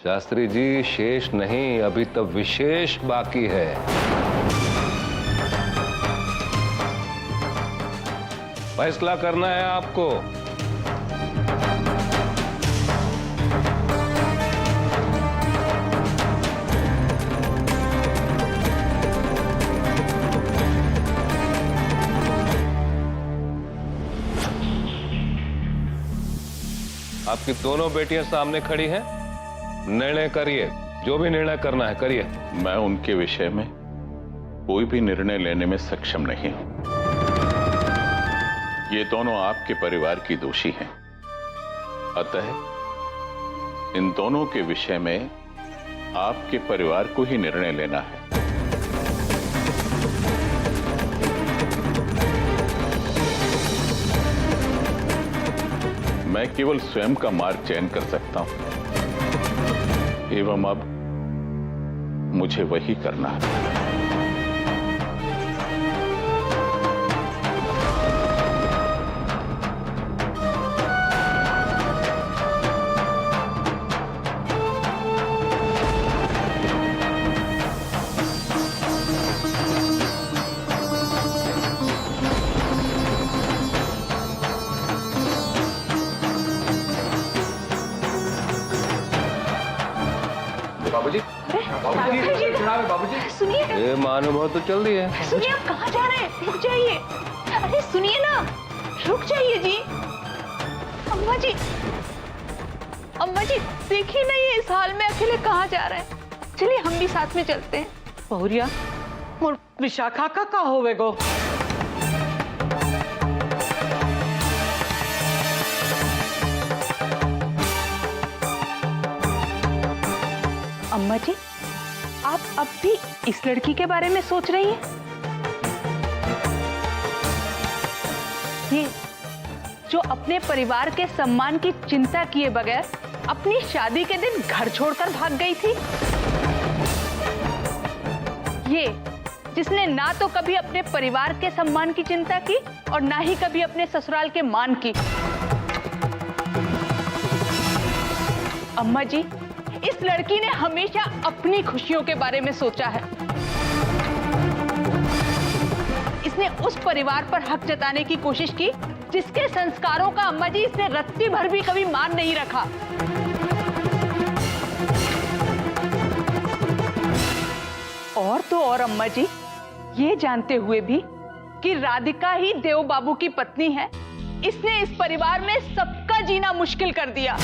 शास्त्री जी, शेष नहीं, अभी तक विशेष बाकी है। फैसला करना है आपको। आपकी दोनों बेटियां सामने खड़ी हैं, निर्णय करिए। जो भी निर्णय करना है करिए। मैं उनके विषय में कोई भी निर्णय लेने में सक्षम नहीं हूं। ये दोनों आपके परिवार की दोषी हैं, अतः इन दोनों के विषय में आपके परिवार को ही निर्णय लेना है। मैं केवल स्वयं का मार्ग चयन कर सकता हूं, एवं अब मुझे वही करना है। बाबूजी, बाबूजी, सुनिए, ये महानुभव तो चल रही है। सुनिए, आप कहाँ जा रहे हैं? रुक जाइए। अरे सुनिए ना, रुक जाइए जी। अम्मा जी, अम्मा जी, देखिए ना, ये इस हाल में अकेले कहाँ जा रहे हैं। चलिए हम भी साथ में चलते हैं। बहुरिया और विशाखा का होवेगो? अम्मा जी, आप अब भी इस लड़की के बारे में सोच रही हैं? ये जो अपने परिवार के सम्मान की चिंता किए बगैर अपनी शादी के दिन घर छोड़कर भाग गई थी। ये जिसने ना तो कभी अपने परिवार के सम्मान की चिंता की और ना ही कभी अपने ससुराल के मान की। अम्मा जी, इस लड़की ने हमेशा अपनी खुशियों के बारे में सोचा है। इसने उस परिवार पर हक जताने की कोशिश की जिसके संस्कारों का अम्मा जी इसने रत्ती भर भी कभी मान नहीं रखा। और तो और अम्मा जी, ये जानते हुए भी कि राधिका ही देव बाबू की पत्नी है, इसने इस परिवार में सबका जीना मुश्किल कर दिया।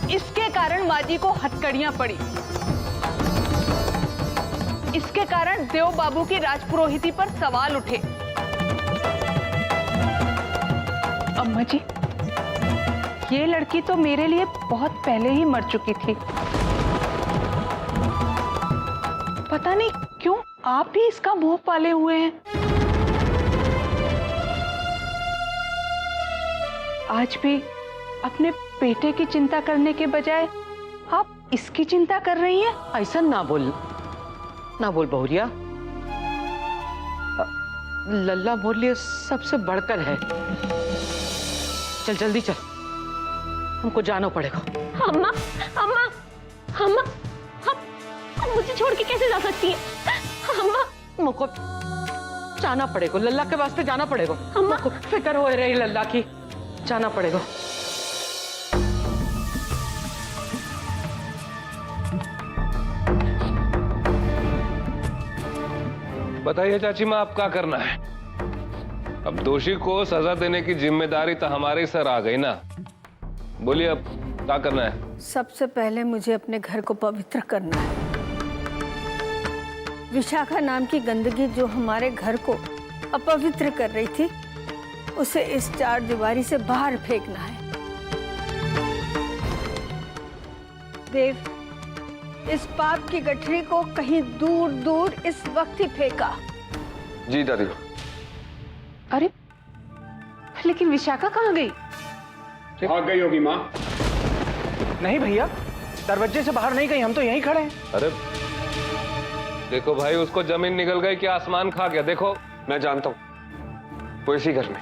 इसके कारण माँ जी को हथकड़ियां पड़ी। इसके कारण देव बाबू की राजपुरोहिती पर सवाल उठे। अम्मा जी, ये लड़की तो मेरे लिए बहुत पहले ही मर चुकी थी। पता नहीं क्यों आप भी इसका मोह पाले हुए हैं। आज भी अपने बेटे की चिंता करने के बजाय आप इसकी चिंता कर रही हैं। ऐसा ना बोल बहुरिया। लल्ला मोर लिए सबसे बढ़कर है। चल जल्दी चल, हमको जाना पड़ेगा। अम्मा, अम्मा, अम्मा, हम मुझे छोड़ के कैसे जा सकती हैं? अम्मा, मुझको जाना पड़ेगा, लल्ला के वास्ते जाना पड़ेगा। अम्मा, फिक्र हो रही लल्ला की, जाना पड़ेगा। बताइए चाची माँ, आप क्या करना है? अब दोषी को सजा देने की जिम्मेदारी तो हमारे सर आ गई ना। बोलिए अब क्या करना है? सबसे पहले मुझे अपने घर को पवित्र करना है। विशाखा नाम की गंदगी जो हमारे घर को अपवित्र कर रही थी, उसे इस चार दीवारी से बाहर फेंकना है। देव, इस पाप की गठरी को कहीं दूर दूर इस वक्त ही फेंका। जी दादी। अरे लेकिन विशाखा कहाँ गई? भाग गई होगी माँ। नहीं भैया, दरवाजे से बाहर नहीं गई, हम तो यहीं खड़े हैं। अरे देखो भाई, उसको जमीन निकल गई कि आसमान खा गया। देखो, मैं जानता हूँ, वो इसी घर में।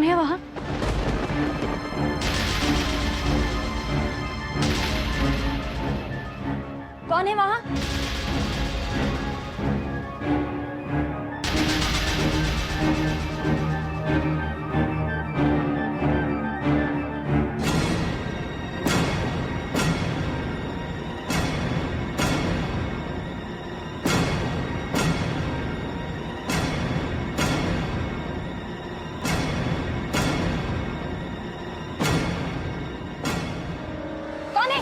है वहां? कौन है वहां? कौन है?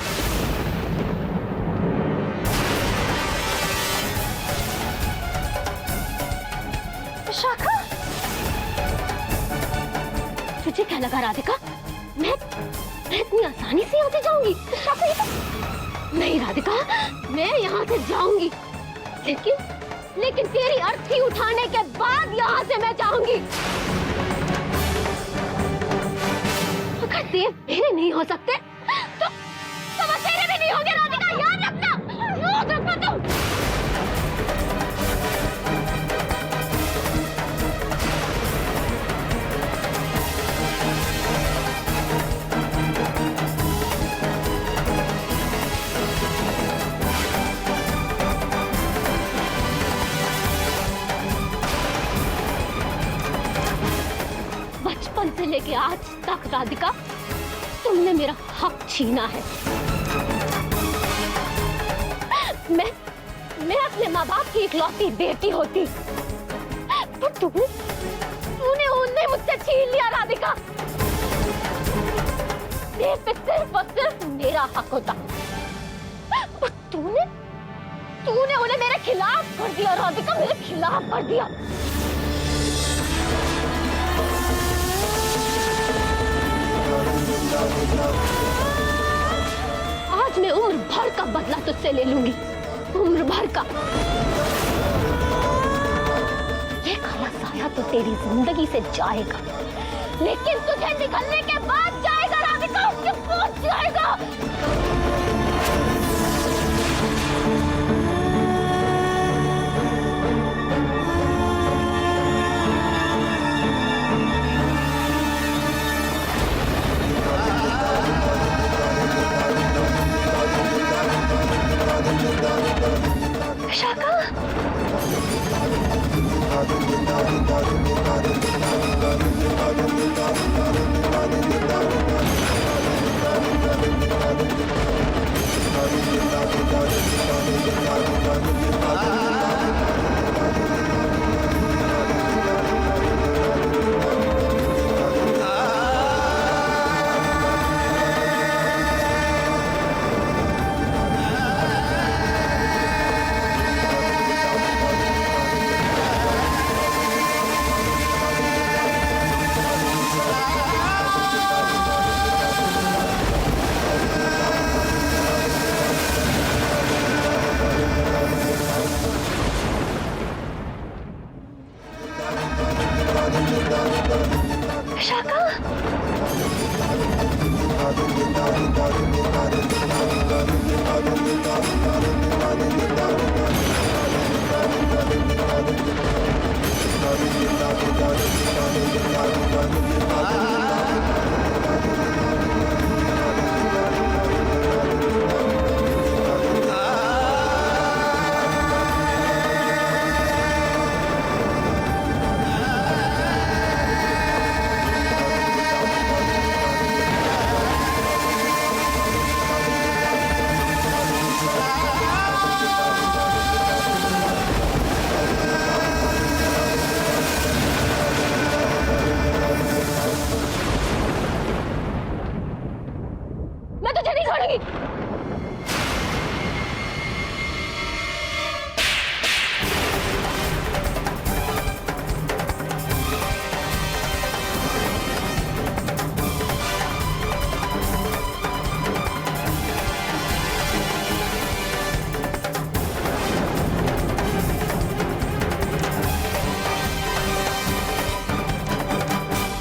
विशाखा, तुझे क्या लगा राधिका? मैं इतनी आसानी से यहाँ से जाऊंगी? विशाखा, ये तो नहीं राधिका, मैं यहाँ से जाऊंगी, लेकिन तेरी अर्थी उठाने के बाद यहाँ से मैं जाऊंगी। अगर देव मेरे नहीं हो सकते तो वो तेरे भी नहीं होंगे राधिका, याद रखना तुम। बचपन से लेके आज तक राधिका, तुमने मेरा हक छीना है। मैं अपने माँ बाप की इकलौती बेटी होती, पर तूने उन्हें मुझसे छीन लिया राधिका। देव पे सिर्फ और सिर्फ मेरा हक होता, पर तूने उन्हें मेरे खिलाफ कर दिया राधिका, मेरे खिलाफ कर दिया। आज मैं उम्र भर का बदला तुझसे ले लूंगी, उम्र भर का। ये काला साया तो तेरी जिंदगी से जाएगा, लेकिन तुझे निकलने के बाद जाएगा राधिका, उसके बाद जाएगा। विशाखा,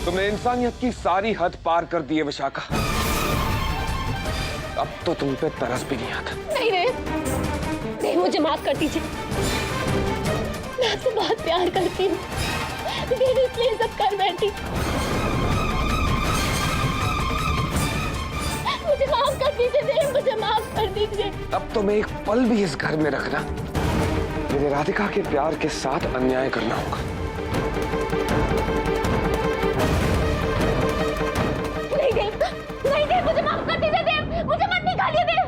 तुमने इंसानियत की सारी हद पार कर दी है विशाखा। अब तो तुम पे तरस भी नहीं आता। नहीं, मुझे माफ कर दीजिए। मैं आपसे बहुत प्यार करती हूँ, इसलिए सब कर बैठी। मुझे माफ कर दीजिए देव, मुझे माफ कर दीजिए। अब तो मैं एक पल भी इस घर में रखना मेरे राधिका के प्यार के साथ अन्याय करना होगा। नहीं देव, नहीं देव, मुझे माफ कर दीजिए देव, मुझे मत निकालिए देव।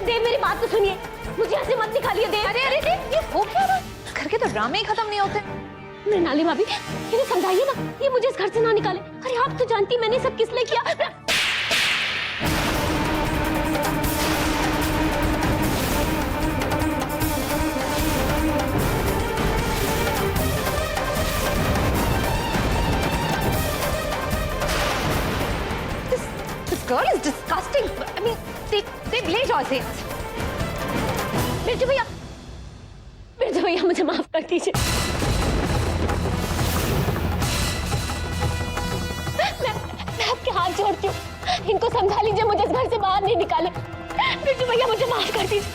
देव मेरी बात तो सुनिए, मुझे यहाँ से मत निकालिए देव। अरे अरे देव, ये हो क्या रहा है? घर के तो ड्रामे ही खत्म नहीं होते। मृणाली भाभी, इन्हें समझाइए ना, ये मुझे इस घर से ना निकाले। अरे आप तो जानती मैंने सब किस लिए किया। This girl is disgusting. I mean, देव ले जाओ इसे। बिरजू भैया, बिरजू भैया मुझे माफ कर दीजिए। मैं आपके हाथ जोड़ती हूँ, इनको समझा लीजिए, मुझे इस घर से बाहर नहीं निकाले। बिरजू भैया मुझे माफ कर दीजिए।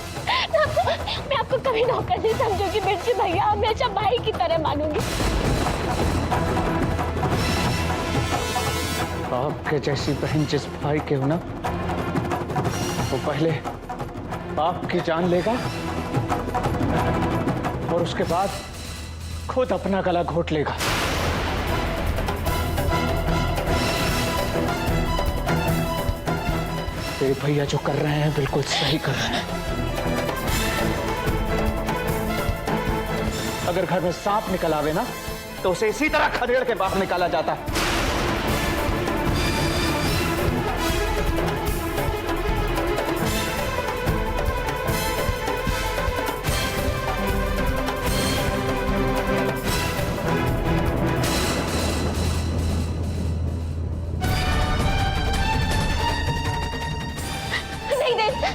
मैं आपको कभी नौकर नहीं समझूंगी बिरजू भैया, हमेशा भाई की तरह मानूंगी। आपके जैसी बहन जिस भाई के हो ना, वो पहले आपकी जान लेगा और उसके बाद खुद अपना गला घोट लेगा। तेरे भैया जो कर रहे हैं बिल्कुल सही कर रहे हैं। अगर घर में सांप निकल आवे ना तो उसे इसी तरह खदेड़ के बाहर निकाला जाता है।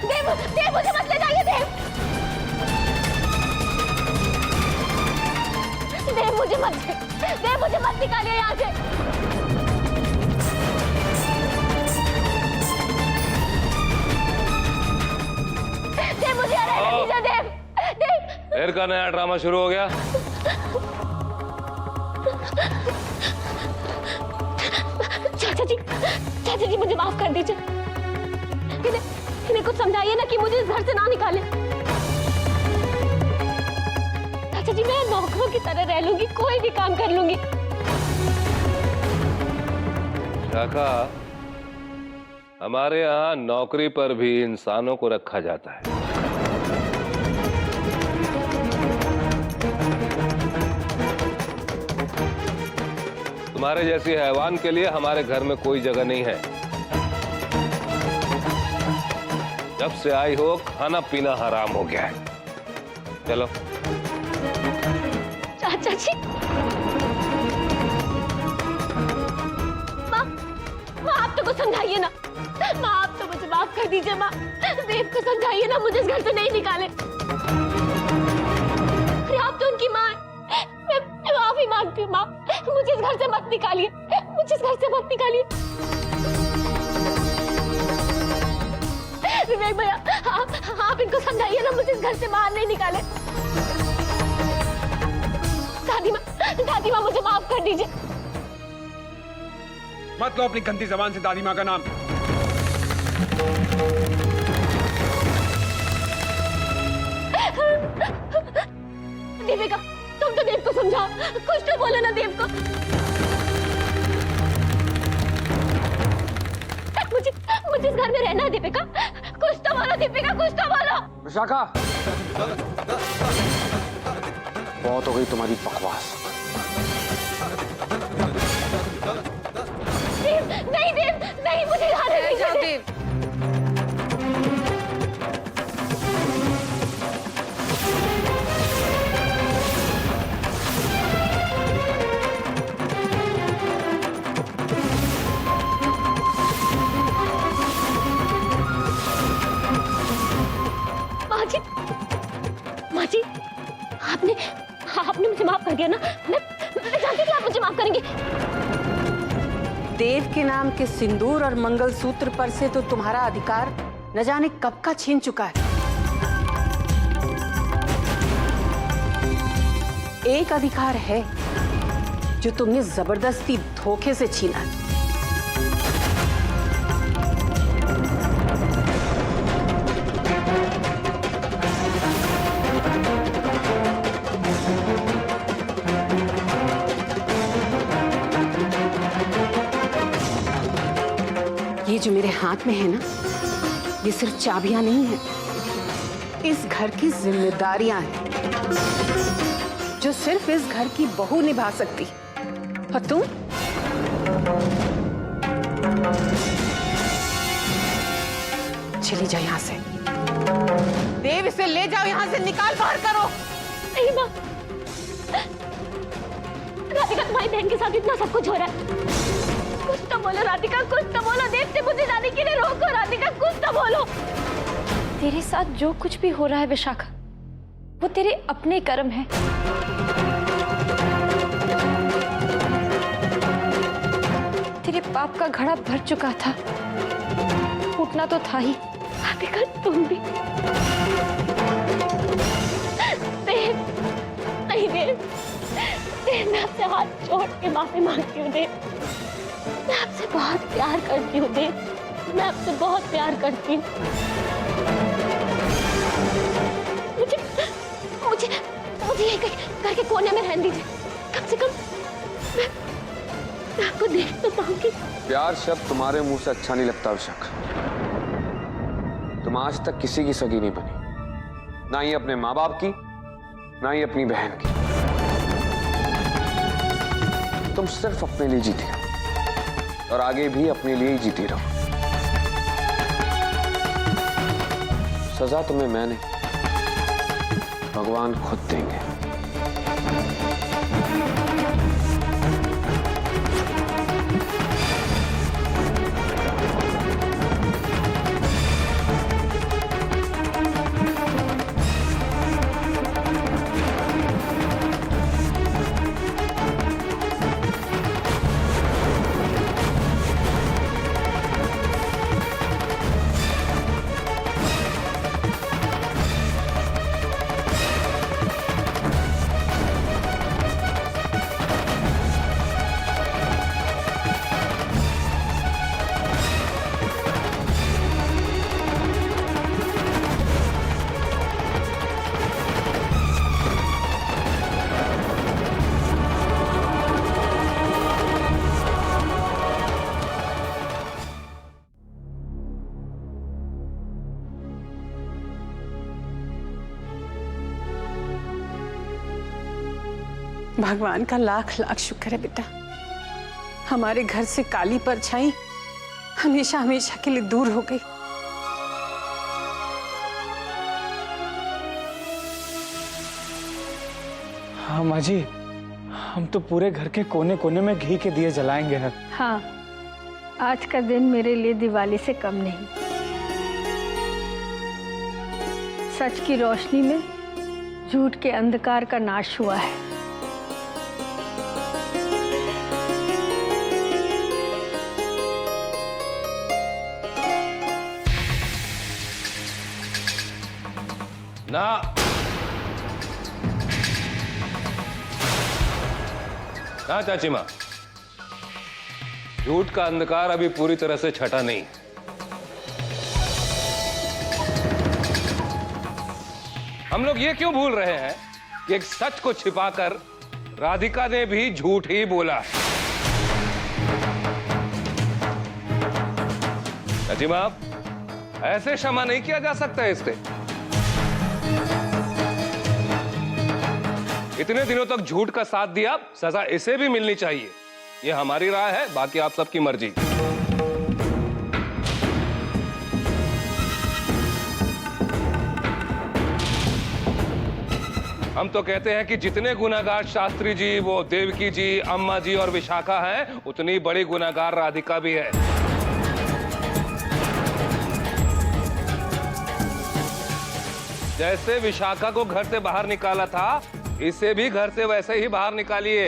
देव, देव मुझे मत ले जाइए देव। देव मुझे मत निकालिए यहाँ से। देव मुझे रहने दीजिए देव। देव फिर का नया ड्रामा शुरू हो गया। चाचा जी मुझे माफ कर दीजिए। इन्हें कुछ समझाइए ना कि मुझे इस घर से ना निकाले। चाचा जी मैं नौकरों की तरह रह लूंगी, कोई भी काम कर लूंगी। शाखा, हमारे यहाँ नौकरी पर भी इंसानों को रखा जाता है। तुम्हारे जैसी हैवान के लिए हमारे घर में कोई जगह नहीं है। जब से आई हो खाना पीना हराम हो गया है। चलो। चाचा जी, माँ आप तो कुछ समझाइए ना। माँ आप तो मुझे माफ कर दीजिए। माँ देव को समझाइए ना, मुझे इस घर से नहीं निकाले। अरे आप तो उनकी माँ हैं। मैं माफी मांगती हूँ माँ, मुझे इस घर से मत निकालिए, मुझे इस घर से मत निकालिए। विवेक भैया आप इनको समझाइए ना, मुझे इस घर से बाहर नहीं निकाले। दादी माँ मुझे माफ कर दीजिए। मत लो अपनी गंदी जबान से दादी माँ का नाम। दीपिका तुम तो देव को समझाओ, कुछ तो बोलो ना देव को। मुझे इस घर में रहना है दीपिका, कुछ तो बोलो दीपिका, कुछ तो बोलो। विशाखा, बहुत हो गई तुम्हारी बकवास। देव नहीं मुझे जाने दीजिए देव। माँ जी, आपने मुझे माफ कर दिया ना। मैं जानती थी आप मुझे माफ करेंगे। देव के नाम के सिंदूर और मंगलसूत्र पर से तो तुम्हारा अधिकार न जाने कब का छीन चुका है। एक अधिकार है जो तुमने जबरदस्ती धोखे से छीना है। ये जो मेरे हाथ में है ना, ये सिर्फ चाबियां नहीं है, इस घर की जिम्मेदारियां हैं जो सिर्फ इस घर की बहू निभा सकती। और तुम चली जाओ यहां से। देव, इसे ले जाओ यहां से, निकाल बाहर करो। नहीं माँ, राधिका तुम्हारी बहन के साथ इतना सब कुछ हो रहा है। कुछ तो बोलो राधिका, कुछ तो बोलो। देव से मुझे जाने के लिए रोको राधिका, कुछ तो बोलो। तेरे साथ जो कुछ भी हो रहा है विशाखा, वो तेरे अपने कर्म है। तेरे पाप का घड़ा भर चुका था, फूटना तो था ही। राधिका तुम भी। देव, नहीं देव, देव मैं आपसे हाथ जोड़ के माफी मांगती हूँ। देव, मैं आपसे बहुत प्यार करती हूँ। देव, मैं आपसे बहुत प्यार करती हूँ। मुझे मुझे मुझे ये घर के कोने में रहने दीजिए। कम से कम मैं आपको देख तो पाऊंगी। प्यार शब्द तुम्हारे मुंह से अच्छा नहीं लगता विशाखा। तुम आज तक किसी की सगी नहीं बनी, ना ही अपने माँ बाप की, ना ही अपनी बहन की। तुम सिर्फ अपने लिए जीती हो और आगे भी अपने लिए ही जीती रहो। सजा तुम्हें मैं नहीं, भगवान खुद देंगे। भगवान का लाख लाख शुक्र है बेटा, हमारे घर से काली परछाई हमेशा हमेशा के लिए दूर हो गई। हाँ माँ जी, हम तो पूरे घर के कोने कोने में घी के दिए जलाएंगे। हाँ, आज का दिन मेरे लिए दिवाली से कम नहीं। सच की रोशनी में झूठ के अंधकार का नाश हुआ है। ना ना चाची माँ, झूठ का अंधकार अभी पूरी तरह से छटा नहीं। हम लोग ये क्यों भूल रहे हैं कि एक सच को छिपाकर राधिका ने भी झूठ ही बोला है। चाची माँ, ऐसे क्षमा नहीं किया जा सकता इससे। इतने दिनों तक झूठ का साथ दिया, सजा इसे भी मिलनी चाहिए। ये हमारी राय है, बाकी आप सबकी मर्जी। हम तो कहते हैं कि जितने गुनाहगार शास्त्री जी, वो देवकी जी, अम्मा जी और विशाखा हैं, उतनी बड़ी गुनाहगार राधिका भी है। जैसे विशाखा को घर से बाहर निकाला था, इसे भी घर से वैसे ही बाहर निकालिए।